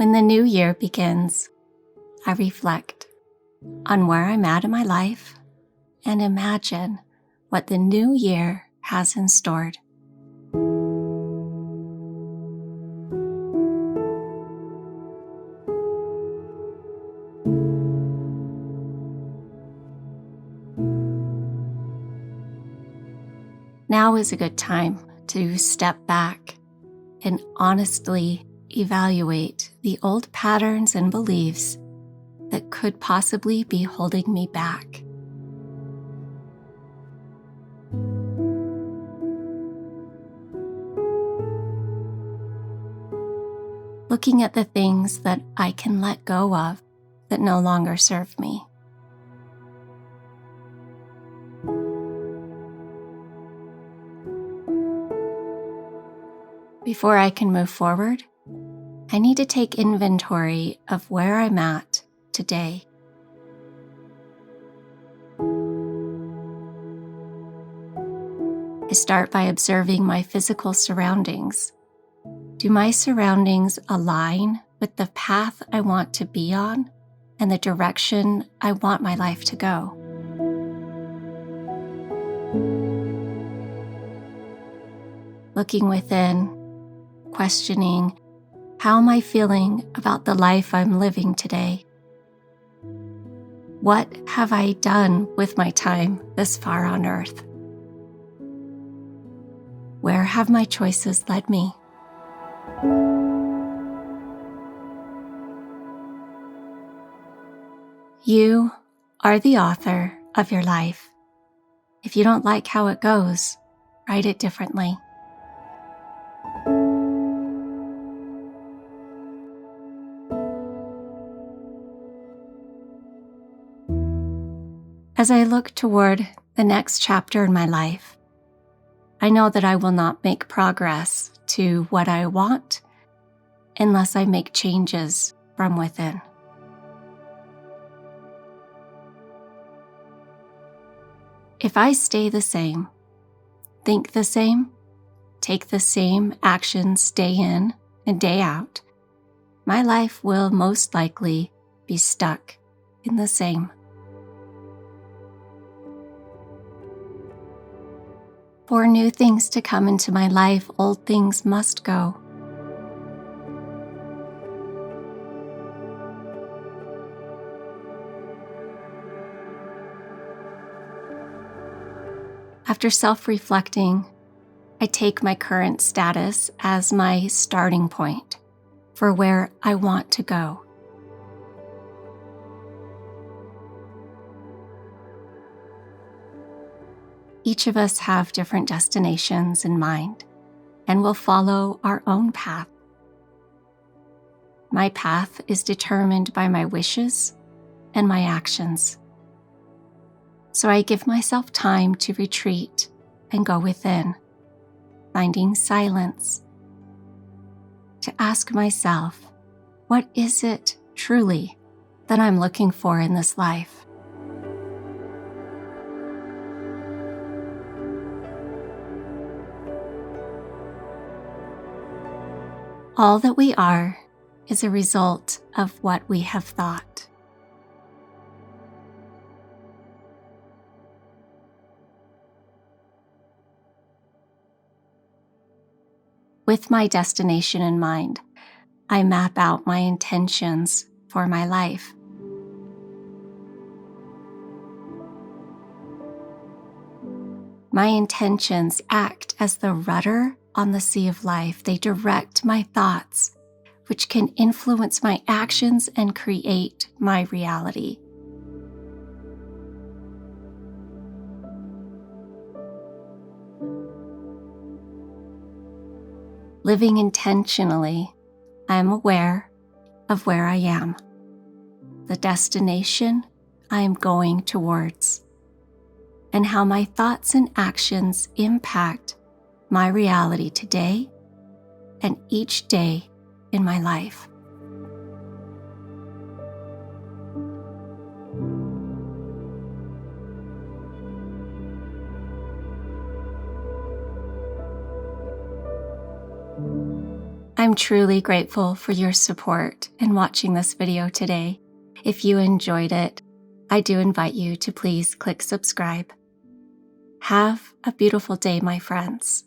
When the new year begins, I reflect on where I'm at in my life and imagine what the new year has in store. Now is a good time to step back and honestly evaluate the old patterns and beliefs that could possibly be holding me back. Looking at the things that I can let go of that no longer serve me. Before I can move forward, I need to take inventory of where I'm at today. I start by observing my physical surroundings. Do my surroundings align with the path I want to be on and the direction I want my life to go? Looking within, questioning, how am I feeling about the life I'm living today? What have I done with my time this far on earth? Where have my choices led me? You are the author of your life. If you don't like how it goes, write it differently. As I look toward the next chapter in my life, I know that I will not make progress to what I want unless I make changes from within. If I stay the same, think the same, take the same actions day in and day out, my life will most likely be stuck in the same. For new things to come into my life, old things must go. After self-reflecting, I take my current status as my starting point for where I want to go. Each of us have different destinations in mind and will follow our own path. My path is determined by my wishes and my actions. So I give myself time to retreat and go within, finding silence, to ask myself, what is it truly that I'm looking for in this life? All that we are is a result of what we have thought. With my destination in mind, I map out my intentions for my life. My intentions act as the rudder on the sea of life. They direct my thoughts, which can influence my actions and create my reality. Living intentionally, I am aware of where I am, the destination I am going towards, and how my thoughts and actions impact my reality today and each day in my life. I'm I'm truly grateful for your support in watching this video today. If you enjoyed it, I do invite you to please click subscribe. Have a beautiful day, my friends.